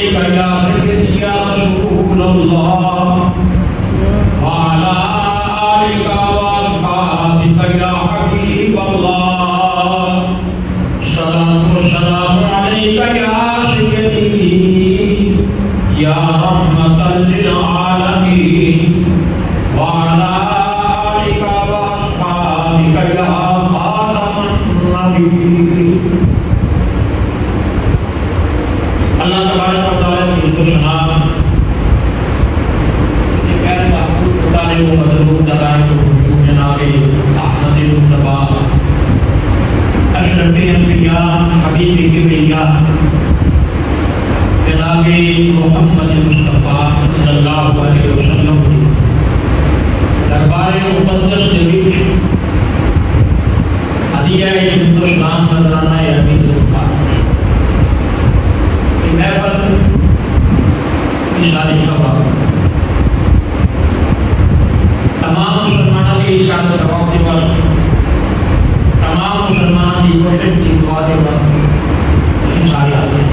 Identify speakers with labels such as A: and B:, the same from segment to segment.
A: عليك يا سيدي يا رسول الله وعلى آلك وأصحابك يا حبيب الله صلاة والسلام عليك يا سيدي يا رحمة للعالمين وعلى آلك وأصحابك يا خاتم النبيين. اللہ تبارک و تعالیٰ کی حمد و ثنا کہ خیر محبوب خدا نے وہ مظلوم دلائل کو حضور جناب احمد مصطفیٰ اشرف انبیاء حبیب کبریا جناب محمد مصطفیٰ صلی اللہ علیہ وسلم دربار مقدس کے بیچ ہدیہ ہندوستان نذرانہ حمید محفل کی شادی سبا تمام مسلمانوں کی شادی سبا کے بعد تمام مسلمانوں کی کوشش کی دعا کے بعد سارے آتے ہیں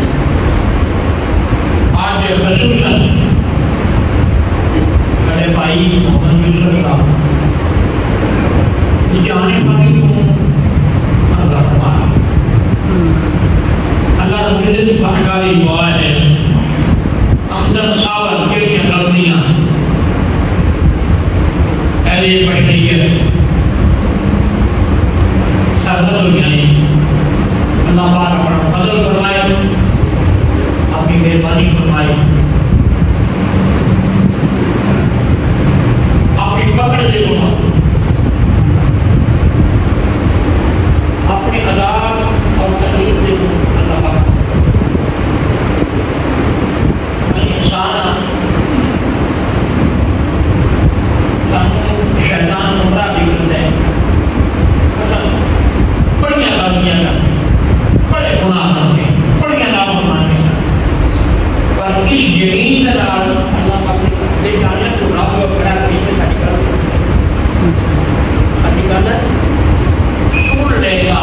A: آج خصوصاً بڑے بھائی محمد یوسف صاحب کی جانے پانی کو اللہ فرمایا اللہ رب العزت کی بارگاہ دعا ہے امدن صاحب کے غلطیاں اہل بشریت سرحد ہو جائیں اللہ پاک اپنا فضل فرمائے اپنی مہربانی فرمائے اپنی پکڑ سے گھما اپنی عذاب اور تکلیف سے اللہ پاک شیطان گمراہ بھی کرتے ہیں بڑی غلطیاں کرتے ہیں بڑے گناہ کرتے ہیں بڑی نافرمانیاں کرتے ہیں پر اس یقین کے ساتھ اللہ پاک نے جانے کو رب کو کھڑا کری کے ساتھ کر اسی گل سن لے گا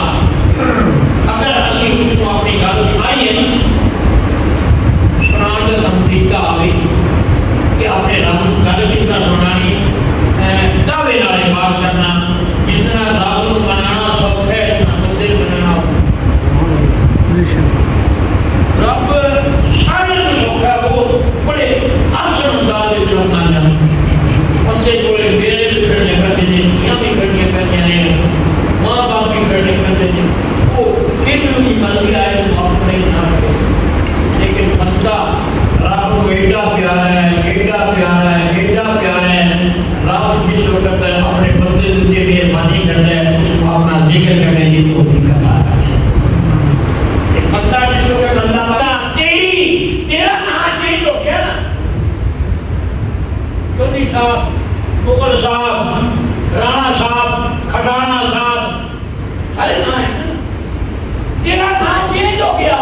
A: اگر اسی اس کو اپنی گل سنائی ہے سنان کا طریقہ آئے کہ اپنے رب گل کس طرح سنانی دعوے نالے بات کرنا جتنا رب کو بنانا سوکھ ہے اتنا بندے بنانا رب سارے کو سوکھ ہے وہ بڑے آسان انداز میں چلنا جانا بندے کو بیل پھرنے کرتے ہیں دنیا بھی پھرنے کرتے ہیں ماں باپ بھی پھرنے کرتے ہیں وہ پھر بھی مرضی آئے تو اپنے نہ کرے لیکن بندہ رب کو ایڈا پیارا ہے ایڈا پیارا ہے ایڈا پیارا ہے رب جس وقت اپنے بندے سے مہربانی کرتا ہے اس کو اپنا ذکر کرنے کی توفیق کرتا ہے ایک بندہ جس وقت اللہ بنا تیرا نام چینج ہو گیا نا چودھری صاحب مغل صاحب رانا صاحب کھٹانا صاحب سارے نام ہیں تیرا نام چینج ہو گیا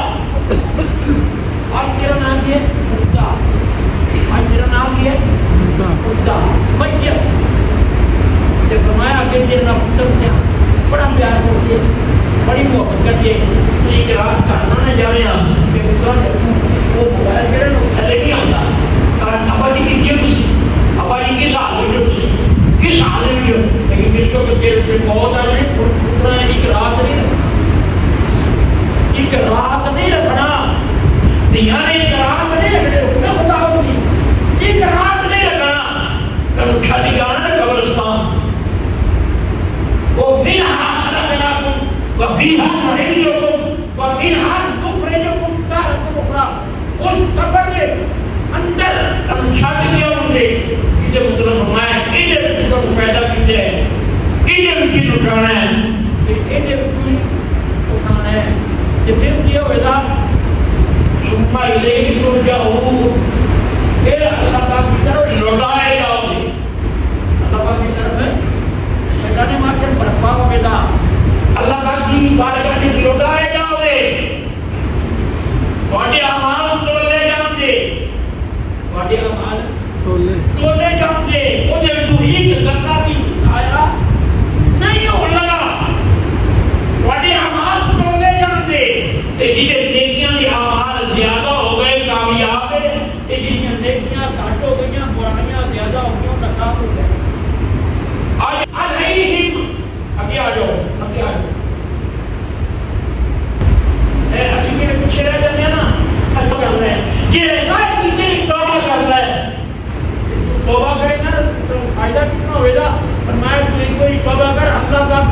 A: آج تیرا نام کیا ہے خدا آج تیرا نام کیا ہے خدا میت جب فرمایا کہ تیرا نام خدا کیا بڑا پیار کرتی ہے بڑی محبت کرتی ہے ایک رات کرنا نہ جا رہے ہیں کہ خدا نے وہ موبائل میرے لوگ تھلے نہیں آتا کارن ابا جی کی جیب سے ابا جی کس حال میں کس حال میں لیکن جس کو کہ تیرے سے بہت آ رہے پورا ایک رات نہیں رکھنا ایک رات نہیں رکھنا یعنی ایک رات نہیں رکھنے رکھنا خدا ہوگی ایک رات نہیں رکھنا تم چھاڑی جانا نا قبرستان وہ منہا خلقناکم وفیہا نعیدکم ومنہا نخرجکم تارۃ اخری اس قبر کے اندر تم چھاڑی دیا ہوں گے کہ مطلب فرمایا ایڈے بچوں کو پیدا کیتے ہیں ایڈے بچوں کو اٹھانا ہے ایڈے بچوں کو اٹھانا ہے یہ پھر کیا ہوئے تھا ثم الیہ ترجعون پھر اللہ پاک کی طرف لوٹائے جاؤ گے اللہ پاک کی طرف میدان محشر برپا ہوگا اللہ پاک کی بارگاہ میں لوٹائے جاؤ گے تھوڑے اعمال تولے جاؤ گے تھوڑے اعمال تولے جاؤ گے وہ جب تو ایک ذرہ بھی آیا نہیں ہو لگا تھوڑے اعمال تولے جاؤ گے تے جی نیکیاں کے اعمال زیادہ ہو گئے کامیاب ਇਹ ਜਿਹੜੀਆਂ ਨੇਕੀਆਂ ਘੱਟ ਹੋ ਗਈਆਂ, ਬੁਰਾਈਆਂ ਜ਼ਿਆਦਾ ਹੋ ਗਈਆਂ, ਉਹਦਾ ਕੰਮ ਹੋ ਗਿਆ। ਅੱਜ ਨਹੀਂ ਹੀ ਅੱਗੇ ਆ ਜਾਓ, ਅੱਗੇ ਆ ਜਾਓ। ਇਹ ਅਸੀਂ ਕਿਹੜੇ ਪਿੱਛੇ ਰਹਿ ਜਾਂਦੇ ਆ ਨਾ, ਅੱਗੇ ਚੱਲਦੇ ਆ। ਜਿਹੜੇ ਸਾਰੇ ਕਿਤੇ ਤੋਬਾ ਕਰਦਾ ਹੈ, ਤੋਬਾ ਕਰੇ ਨਾ ਤਾਂ ਫਾਇਦਾ ਕਿੰਨਾ ਹੋਵੇਗਾ। ਫਰਮਾਇਆ ਤੁਸੀਂ ਕੋਈ ਤੋਬਾ ਕਰ, ਅੱਲਾਹ ਪਾਕ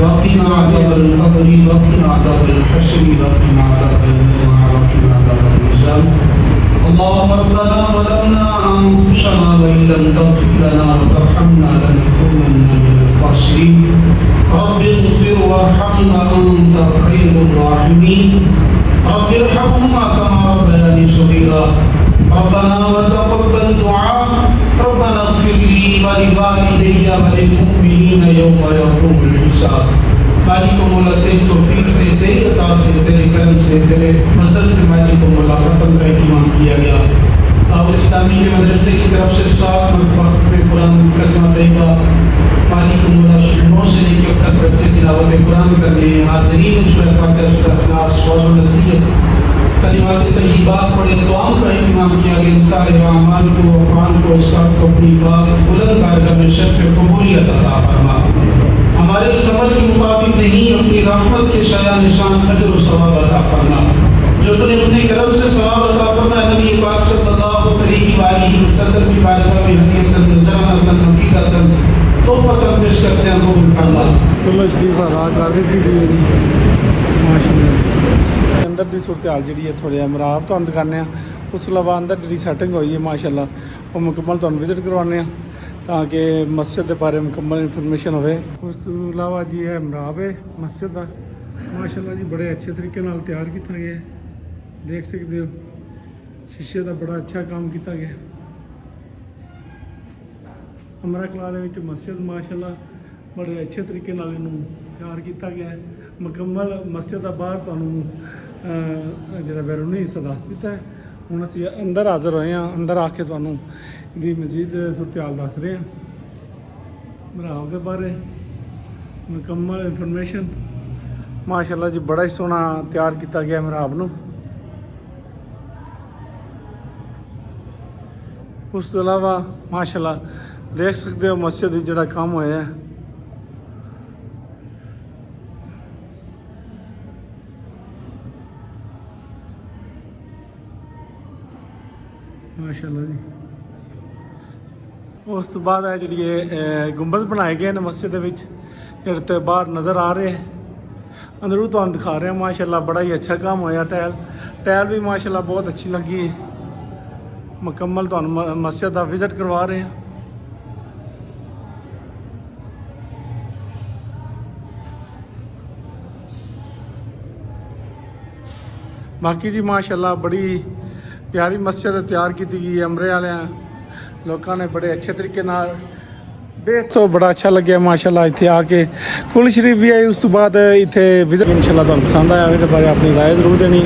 B: وقنا عذاب القبر وقنا عذاب الحشر وقنا عذاب النار وقنا عذاب الميزان اللهم ربنا ظلمنا انفسنا وان لم تغفر لنا وترحمنا لنكونن من الخاسرين رب اغفر وارحم وانت خير الراحمين رب ارحمهما كما ربياني صغيرا ربنا وتقبل دعاء ربنا اغفر لي ولوالدي وللمؤمنين يوم يقوم الحساب مالک مولا تیری توفیق سے، تیری عطا سے، تیرے کرم سے، تیرے فضل سے مالک مولا ختم کا اہتمام کیا گیا اور اسلامی کے مدرسے کی طرف سے 7 مرتبہ ختم قرآن کلمہ طیبہ مالک مولا شروع سے لے کے اب تک بچے تلاوت قرآن کرنے حاضرین سورہ فاتحہ سورہ اخلاص واعظ و نصیحت کلمات طیبات پڑھے دعاؤں کا اہتمام کیا گیا۔ ان سارے اعمال کو افعال کو اسکار کو اپنی پاک بلند بارگاہ میں شرف قبولیت عطا فرما۔ ہمارے سمجھ کے مطابق نہیں، اپنی رحمت کے شایع نشان اجر و ثواب عطا فرما۔ جو تو نے اپنے کرم سے ثواب عطا فرما نبی پاک صلی اللہ علیہ وآلہ وسلم کی بارگاہ میں ہدیۃ نذرانہ نفیدۃ تحفۃ پیش کرتے ہیں، قبول فرما۔
C: ਚਲੋ ਸ਼ਰੀਫ ਰਾਤ ਕਾਫੀ ਦੀ ਜੀ ਮਾਸ਼ਾਅੱਲਾ। ਅੰਦਰ ਦੀ ਸੂਰਤ-ਹਾਲ ਜਿਹੜੀ ਹੈ ਥੋੜ੍ਹਾ ਮਰਾਬ ਤੁਹਾਨੂੰ ਦਿਖਾਉਂਦੇ ਹਾਂ। ਉਸ ਤੋਂ ਇਲਾਵਾ ਅੰਦਰ ਜਿਹੜੀ ਸੈਟਿੰਗ ਹੋਈ ਹੈ ਮਾਸ਼ਾਅੱਲਾ ਉਹ ਮੁਕੰਮਲ ਤੁਹਾਨੂੰ ਵਿਜ਼ਿਟ ਕਰਵਾਉਂਦੇ ਹਾਂ ਤਾਂ ਕਿ ਮਸਜਿਦ ਦੇ ਬਾਰੇ ਮੁਕੰਮਲ ਇਨਫੋਰਮੇਸ਼ਨ ਹੋਵੇ। ਉਸ ਤੋਂ ਇਲਾਵਾ ਜੀ ਇਹ ਮਰਾਬ ਹੈ ਮਸਜਿਦ ਦਾ ਮਾਸ਼ਾਅੱਲਾ ਜੀ ਬੜੇ ਅੱਛੇ ਤਰੀਕੇ ਨਾਲ ਤਿਆਰ ਕੀਤਾ ਗਿਆ ਹੈ। ਦੇਖ ਸਕਦੇ ਹੋ ਸ਼ੀਸ਼ੇ ਦਾ ਬੜਾ ਅੱਛਾ ਕੰਮ ਕੀਤਾ ਗਿਆ। ਅਮਰਾ ਕਲਾ ਦੇ ਵਿੱਚ ਮਸਜਿਦ ਮਾਸ਼ਾਅੱਲਾ ਬੜੇ ਅੱਛੇ ਤਰੀਕੇ ਨਾਲ ਇਹਨੂੰ ਤਿਆਰ ਕੀਤਾ ਗਿਆ ਹੈ। ਮੁਕੰਮਲ ਮਸਜਿਦ ਦਾ ਬਾਹਰ ਤੁਹਾਨੂੰ ਜਿਹੜਾ ਬੈਰੂਨੀ ਹਿੱਸਾ ਦੱਸ ਦਿੱਤਾ ਹੈ। ਹੁਣ ਅਸੀਂ ਅੰਦਰ ਹਾਜ਼ਰ ਹੋਏ ਹਾਂ। ਅੰਦਰ ਆ ਕੇ ਤੁਹਾਨੂੰ ਇਹਦੀ ਮਜ਼ੀਦ ਸੂਰਤ-ਹਾਲ ਦੱਸ ਰਹੇ ਹਾਂ ਮਰਾਬ ਦੇ ਬਾਰੇ ਮੁਕੰਮਲ ਇਨਫੋਰਮੇਸ਼ਨ। ਮਾਸ਼ਾਅੱਲਾ ਜੀ ਬੜਾ ਹੀ ਸੋਹਣਾ ਤਿਆਰ ਕੀਤਾ ਗਿਆ ਮਰਾਬ ਨੂੰ। ਉਸ ਤੋਂ ਇਲਾਵਾ ਮਾਸ਼ਾਅੱਲਾ ਦੇਖ ਸਕਦੇ ਹੋ ਮਸਜਿਦ ਵਿੱਚ ਜਿਹੜਾ ਕੰਮ ਹੋਇਆ ਹੈ ਮਾਸ਼ਾਅੱਲਾ ਜੀ। ਉਸ ਤੋਂ ਬਾਅਦ ਹੈ ਜਿਹੜੀ ਇਹ ਗੁੰਬਦ ਬਣਾਏ ਗਏ ਨੇ ਮਸਜਿਦ ਦੇ ਵਿੱਚ ਜਿਹੜੇ ਤੇ ਬਾਹਰ ਨਜ਼ਰ ਆ ਰਹੇ ਹੈ। ਅੰਦਰੋਂ ਤੁਹਾਨੂੰ ਦਿਖਾ ਰਿਹਾ ਮਾਸ਼ਾਅੱਲਾ ਬੜਾ ਹੀ ਅੱਛਾ ਕੰਮ ਹੋਇਆ। ਟਾਇਲ ਵੀ ਮਾਸ਼ਾਅੱਲਾ ਬਹੁਤ ਅੱਛੀ ਲੱਗੀ ਹੈ। ਮੁਕੰਮਲ ਤੁਹਾਨੂੰ ਮਸਜਿਦ ਦਾ ਵਿਜ਼ਿਟ ਕਰਵਾ ਰਹੇ ਹਾਂ। ਬਾਕੀ ਜੀ ਮਾਸ਼ਾਅੱਲਾ ਬੜੀ ਪਿਆਰੀ ਮਸਜਿਦ ਤਿਆਰ ਕੀਤੀ ਗਈ ਹੈ ਅਮਰੇ ਵਾਲਿਆਂ ਲੋਕਾਂ ਨੇ ਬੜੇ ਅੱਛੇ ਤਰੀਕੇ ਨਾਲ। ਦੇਖ ਤੋਂ ਬੜਾ ਅੱਛਾ ਲੱਗਿਆ ਮਾਸ਼ਾਅੱਲਾ ਇੱਥੇ ਆ ਕੇ। ਕੁਲ ਸ਼ਰੀਫ ਵੀ ਆਈ। ਉਸ ਤੋਂ ਬਾਅਦ ਇੱਥੇ ਵਿਜ਼ਿਟ ਇਨਸ਼ਾਅੱਲਾ ਤੁਹਾਨੂੰ ਪਸੰਦ ਆਇਆ ਇਹਦੇ ਬਾਰੇ ਆਪਣੀ ਰਾਏ ਜ਼ਰੂਰ ਦੇਣੀ।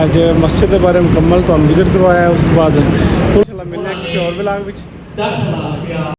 C: ਅੱਜ ਮਸਜਿਦ ਦੇ ਬਾਰੇ ਮੁਕੰਮਲ ਤੁਹਾਨੂੰ ਵਿਜ਼ਿਟ ਕਰਵਾਇਆ। ਉਸ ਤੋਂ ਬਾਅਦ ਇਨਸ਼ਾਅੱਲਾ ਮਿਲਦੇ ਹਾਂ ਕਿਸੇ ਹੋਰ ਵਲੌਗ ਵਿੱਚ।